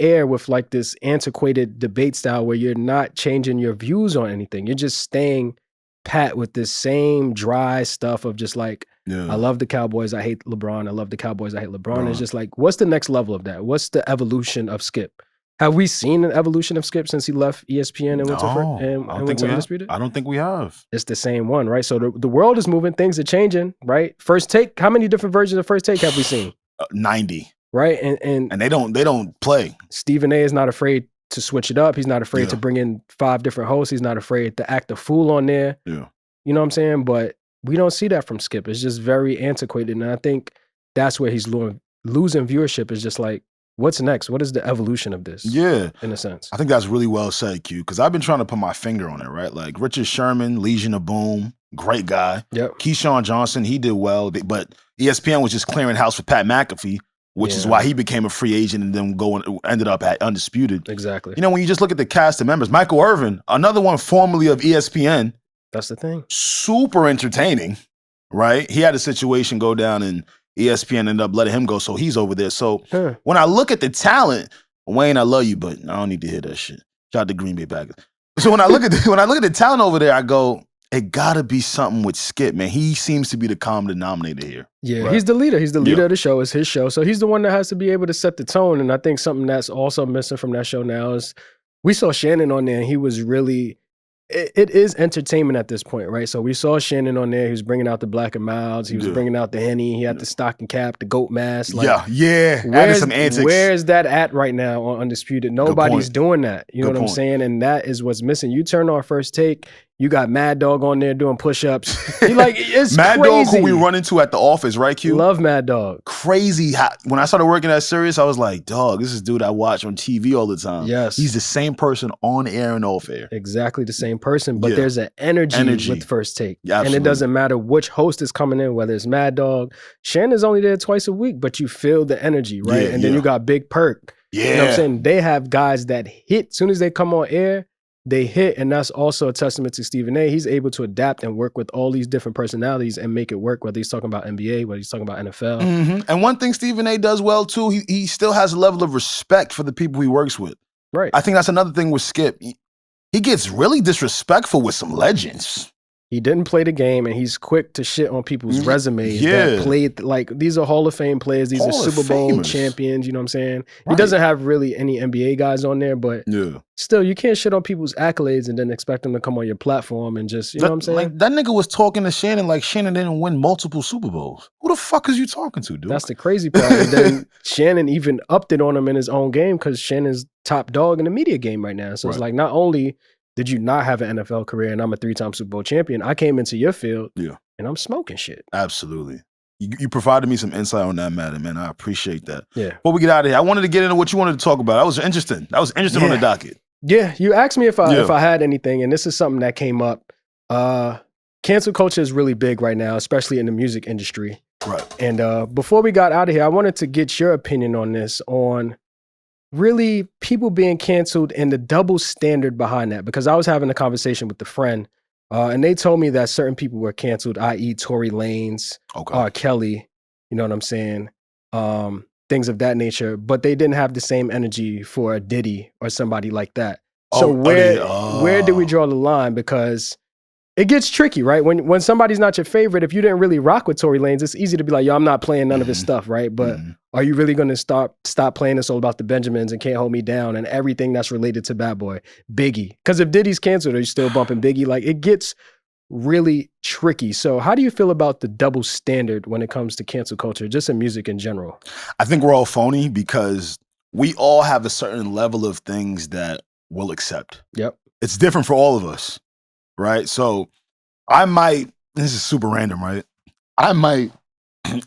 air with like this antiquated debate style where you're not changing your views on anything. You're just staying pat with this same dry stuff of just like, I love the Cowboys, I hate LeBron. I love the Cowboys, I hate LeBron. It's just like, what's the next level of that? What's the evolution of Skip? Have we seen an evolution of Skip since he left ESPN and went to Undisputed? I don't think we have. It's the same one, right? So the world is moving, things are changing, right? First Take, how many different versions of First Take have we seen? 90. Right? And they don't play. Stephen A is not afraid to switch it up. He's not afraid to bring in 5 different hosts. He's not afraid to act a fool on there. Yeah. You know what I'm saying? But we don't see that from Skip. It's just very antiquated. And I think that's where he's losing viewership, is just like, what's next? What is the evolution of this? Yeah. In a sense. I think that's really well said, Q, because I've been trying to put my finger on it, right? Like Richard Sherman, Legion of Boom, great guy. Yep. Keyshawn Johnson, he did well, but ESPN was just clearing house for Pat McAfee, which is why he became a free agent and then ended up at Undisputed. Exactly. You know, when you just look at the cast of members, Michael Irvin, another one formerly of ESPN. That's the thing. Super entertaining, right? He had a situation go down and ESPN ended up letting him go, so he's over there. So when I look at the talent, Wayne, I love you, but I don't need to hear that shit. Shout out to Green Bay Packers. So when I look at the talent over there, I go, it gotta be something with Skip, man. He seems to be the common denominator here. Yeah, right? He's the leader. He's the leader of the show. It's his show. So he's the one that has to be able to set the tone. And I think something that's also missing from that show now is we saw Shannon on there, and he was really, it is entertainment at this point, right? So we saw Shannon on there. He was bringing out the Black and Milds. He was bringing out the Henny. He had the stocking cap, the goat mask. Like, added some antics. Where's that at right now on Undisputed? Nobody's doing that. You know what I'm saying? And that is what's missing. You turn on First Take, you got Mad Dog on there doing push-ups. It's Mad crazy. Dog, who we run into at the office, right, Q? Love Mad Dog. Crazy. When I started working at Sirius, I was like, dog, this is dude I watch on TV all the time. Yes. He's the same person on air and off air. Exactly the same person, but there's an energy with First Take. Yeah, and it doesn't matter which host is coming in, whether it's Mad Dog. Shannon's only there twice a week, but you feel the energy, right? And then you got Big Perk. Yeah. You know what I'm saying? They have guys that hit. As soon as they come on air, they hit. And that's also a testament to Stephen A. He's able to adapt and work with all these different personalities and make it work, whether he's talking about NBA, whether he's talking about NFL. Mm-hmm. And one thing Stephen A. does well, too, he still has a level of respect for the people he works with. Right. I think that's another thing with Skip. He gets really disrespectful with some legends. He didn't play the game, and he's quick to shit on people's resumes that played. Like, these are Hall of Fame players. These are Super Bowl champions. You know what I'm saying? Right. He doesn't have really any NBA guys on there, but still, you can't shit on people's accolades and then expect them to come on your platform and just, you know what I'm saying? Like, that nigga was talking to Shannon like Shannon didn't win multiple Super Bowls. Who the fuck is you talking to, dude? That's the crazy part. And then Shannon even upped it on him in his own game because Shannon's top dog in the media game right now. So it's like, not only did you not have an NFL career and I'm a 3-time Super Bowl champion, I came into your field and I'm smoking shit. Absolutely. You provided me some insight on that matter, man. I appreciate that. Yeah. Before we get out of here, I wanted to get into what you wanted to talk about. That was interesting on the docket. Yeah. You asked me if I had anything, and this is something that came up. Cancel culture is really big right now, especially in the music industry. Right. And before we got out of here, I wanted to get your opinion on this, on really people being canceled and the double standard behind that, because I was having a conversation with a friend and they told me that certain people were canceled, i.e. Tory Lanez, R. Kelly, you know what I'm saying? Things of that nature, but they didn't have the same energy for a Diddy or somebody like that. So where do we draw the line? Because it gets tricky, right? When somebody's not your favorite, if you didn't really rock with Tory Lanez, it's easy to be like, yo, I'm not playing none of his stuff, right? But are you really going to stop playing It's All About the Benjamins and Can't Hold Me Down and everything that's related to Bad Boy? Biggie. Because if Diddy's canceled, are you still bumping Biggie? Like, it gets really tricky. So how do you feel about the double standard when it comes to cancel culture, just in music in general? I think we're all phony because we all have a certain level of things that we'll accept. Yep. It's different for all of us. Right? So I might, this is super random, right? I might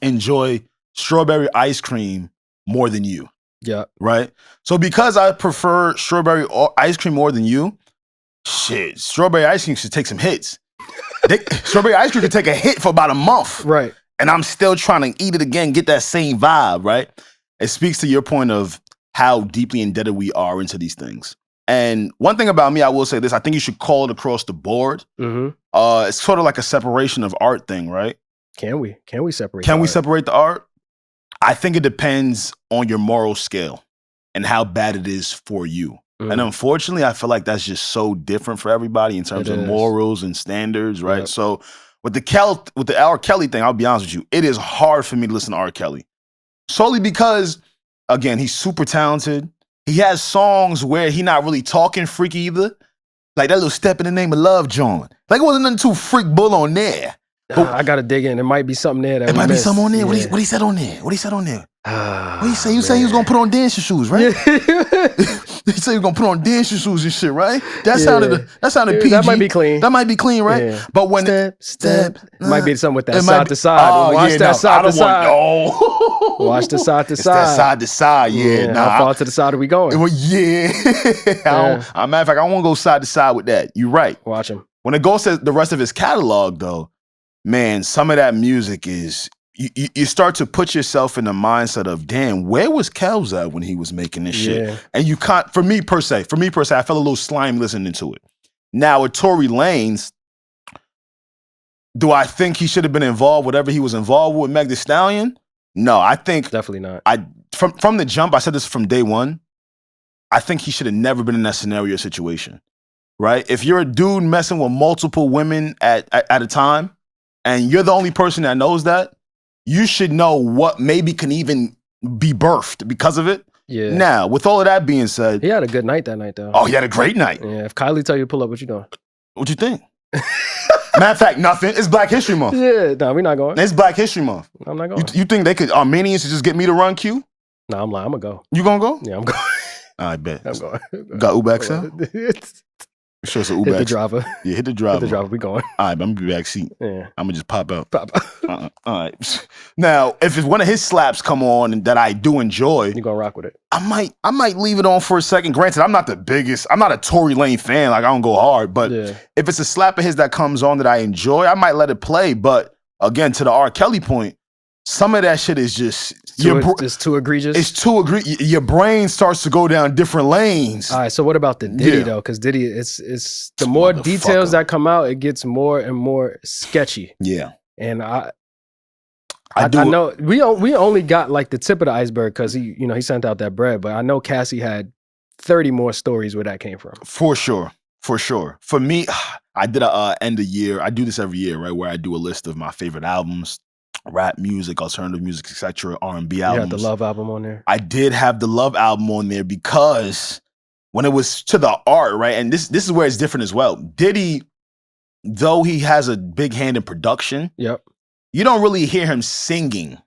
enjoy strawberry ice cream more than you. Yeah. Right? So because I prefer strawberry ice cream more than you, shit, strawberry ice cream should take some hits. Strawberry ice cream could take a hit for about a month. Right. And I'm still trying to eat it again, get that same vibe, right? It speaks to your point of how deeply indebted we are into these things. And one thing about me, I will say this, I think you should call it across the board. It's sort of like a separation of art thing, right? Can we separate Can we separate the art? I think it depends on your moral scale and how bad it is for you. And unfortunately, I feel like that's just so different for everybody in terms of morals and standards, right? Yep. So with the R. Kelly thing, I'll be honest with you, it is hard for me to listen to R. Kelly. Solely because, again, he's super talented. He has songs where he not really talking freaky either. Like that little Step in the Name of Love, John. Like it wasn't nothing too freak bull on there. I gotta dig in. There might be something there. It might be something on there. Yeah. What he said on there? What he said on there? What he say? You say he was gonna put on dancing shoes, right? He said he was gonna put on dancing shoes and shit, right? That sounded PG. That might be clean. That might be clean, right? Yeah. But when step, might be something with that side to side. Watch that side to side. Watch the side to side. That side to side, yeah. How far to the side are we going? Well, yeah. Matter of fact, I won't go side to side with that. You're right. Watch him. When it goes to the rest of his catalog, though, man, some of that music is, you start to put yourself in the mindset of, damn, where was Kells at when he was making this shit? And you can't, for me per se, I felt a little slimy listening to it. Now with Tory Lanez, do I think he should have been involved, whatever he was involved with Meg Thee Stallion? No, I think definitely not. From the jump, I said this from day one. I think he should have never been in that scenario situation, right? If you're a dude messing with multiple women at a time, and you're the only person that knows that, you should know what maybe can even be birthed because of it. Yeah. Now, with all of that being said, he had a good night that night, though. Oh, he had a great night. Yeah. If Kylie tell you to pull up, what you doing? What you think? Matter of fact, nothing. It's Black History Month. Yeah, no, we're not going. It's Black History Month. I'm not going. You think Armenians should just get me to run Q? No, I'm gonna go. You gonna go? Yeah, I'm going. I bet. I'm going. Got Uber XL? Sure, so Uber hit the driver. Yeah, hit the driver. Hit the driver. We going. All right, I'm gonna be back seat. Yeah. I'm gonna just pop out. All right. Now, if it's one of his slaps come on and that I do enjoy, you gonna rock with it. I might leave it on for a second. Granted, I'm not a Tory Lanez fan. Like I don't go hard, but if it's a slap of his that comes on that I enjoy, I might let it play. But again, to the R. Kelly point, some of that shit is just it's too egregious. It's too egregious. Your brain starts to go down different lanes. All right, so what about the Diddy though? Because Diddy, it's the more details that come out, it gets more and more sketchy. Yeah, and I know we only got like the tip of the iceberg because he sent out that bread, but I know Cassie had 30 more stories where that came from. For sure. For me, I did a end of year. I do this every year, right? Where I do a list of my favorite albums, rap music, alternative music, etc., R&B albums. You had the Love album on there? I did have the Love album on there because when it was to the art, right? And this is where it's different as well. Diddy, though he has a big hand in production, you don't really hear him singing.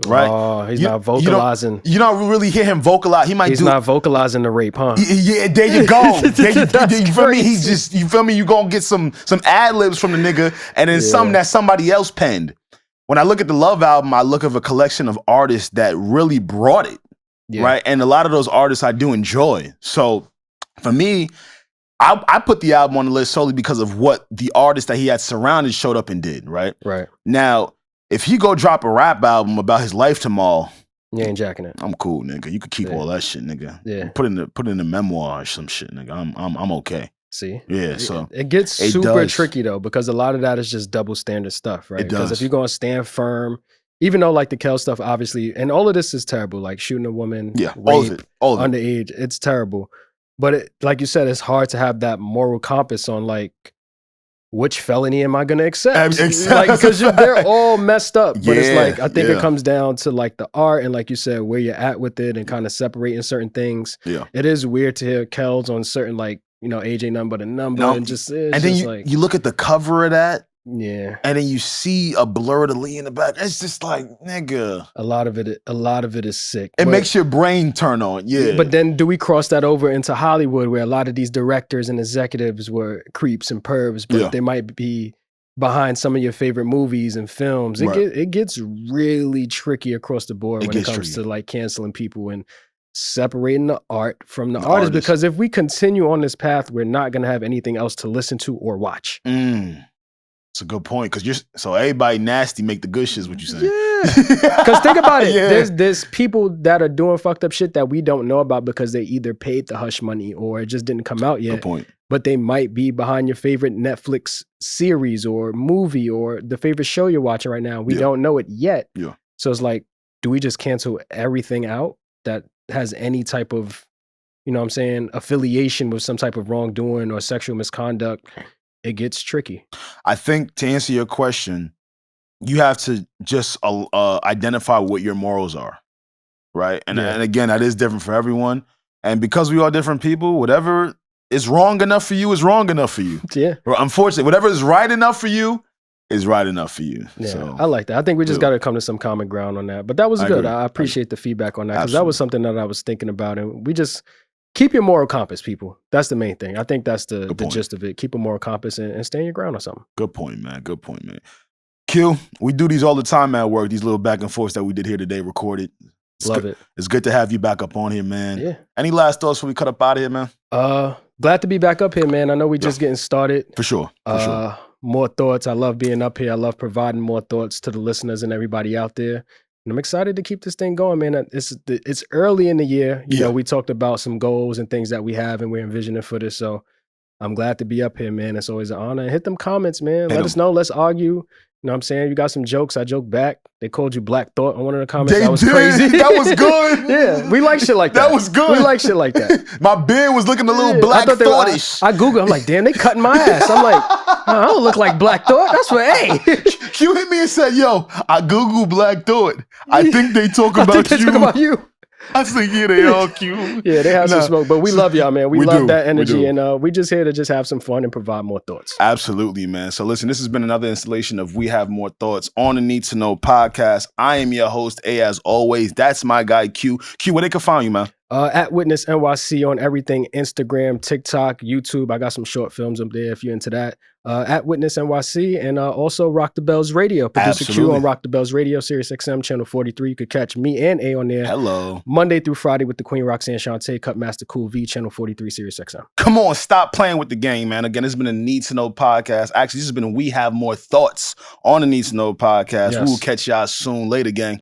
Right? Oh, he's not vocalizing. You don't really hear him vocalize. He's not vocalizing the rape, huh? Yeah, there you go. You feel me? He's just, you feel me? You gonna get some ad-libs from the nigga and then some that somebody else penned. When I look at the Love album, I look at a collection of artists that really brought it, right? And a lot of those artists I do enjoy. So for me, I put the album on the list solely because of what the artist that he had surrounded showed up and did, right? Right. Now, if he go drop a rap album about his life tomorrow, you ain't jacking it. I'm cool, nigga. You could keep all that shit, nigga. Yeah. Put in the memoir or some shit, nigga. I'm okay. See? Yeah, so it gets super tricky though, because a lot of that is just double standard stuff, right? Because if you're gonna stand firm, even though like the Kel stuff, obviously, and all of this is terrible, like shooting a woman, rape, all of it. Underage, it's terrible. But like you said, it's hard to have that moral compass on like, which felony am I going to accept? Like, because they're all messed up. But it's like, I think it comes down to like the art and like you said, where you're at with it and kind of separating certain things. Yeah. It is weird to hear Kells on certain like, AJ number to number and just, and then you look at the cover of that. Yeah. And then you see a blur of the Lee in the back. It's just like, nigga. A lot of it is sick. It makes your brain turn on. Yeah. But then do we cross that over into Hollywood where a lot of these directors and executives were creeps and pervs, but they might be behind some of your favorite movies and films. It gets really tricky across the board when it comes to like canceling people and separating the art from the artist. Because if we continue on this path, we're not going to have anything else to listen to or watch. It's a good point, because so everybody nasty make the good shit is what you saying. Yeah. Because think about it. There's people that are doing fucked up shit that we don't know about because they either paid the hush money or it just didn't come out yet. Good point. But they might be behind your favorite Netflix series or movie or the favorite show you're watching right now. We don't know it yet. Yeah. So it's like, do we just cancel everything out that has any type of, affiliation with some type of wrongdoing or sexual misconduct? It gets tricky. I think to answer your question, you have to just identify what your morals are, right? And again, that is different for everyone. And because we are different people, whatever is wrong enough for you is wrong enough for you. Yeah. Unfortunately, whatever is right enough for you is right enough for you. Yeah, so, I like that. I think we just got to come to some common ground on that. But that was good. I appreciate the feedback on that, because that was something that I was thinking about. And we just keep your moral compass, people. That's the main thing. I think that's the gist of it. Keep a moral compass and stay in your ground on something. Good point, man. Good point, man. Q, we do these all the time at work, these little back and forths that we did here today, recorded. Love it. It's good to have you back up on here, man. Yeah. Any last thoughts before we cut up out of here, man? Glad to be back up here, man. I know we just getting started. For sure. More thoughts. I love being up here. I love providing more thoughts to the listeners and everybody out there. And I'm excited to keep this thing going, man. It's early in the year. You know, we talked about some goals and things that we have and we're envisioning for this. So I'm glad to be up here, man. It's always an honor. And hit them comments, man. Let us know. Let's argue. You know what I'm saying? You got some jokes. I joke back. They called you Black Thought on one of the comments. That was crazy. That was good. Yeah, we like shit like that. That was good. We like shit like that. My beard was looking a little Black Thought-ish. I Googled. I'm like, damn, they cutting my ass. I'm like, I don't look like Black Thought. That's what, hey. Q hit me and said, yo, I Googled Black Thought. I think they talk about you. Talk about you. I was like, yeah, they all cute. Yeah, they have some smoke, but we love y'all, man. We love that energy, and we just here to just have some fun and provide more thoughts. Absolutely, man. So listen, this has been another installation of We Have More Thoughts on the Need to Know podcast. I am your host, A, as always. That's my guy, Q. Q, where they can find you, man? At Witness NYC on everything, Instagram, TikTok, YouTube. I got some short films up there if you're into that. at Witness NYC, and also Rock the Bells Radio. Producer Q on Rock the Bells Radio, Sirius XM, Channel 43. You could catch me and A on there. Hello. Monday through Friday with the Queen Roxanne Shante, Cutmaster Cool V, Channel 43, Sirius XM. Come on, stop playing with the game, man. Again, it's been a Need to Know podcast. Actually, this has been a We Have More Thoughts on the Need to Know podcast. Yes. We will catch y'all soon. Later, gang.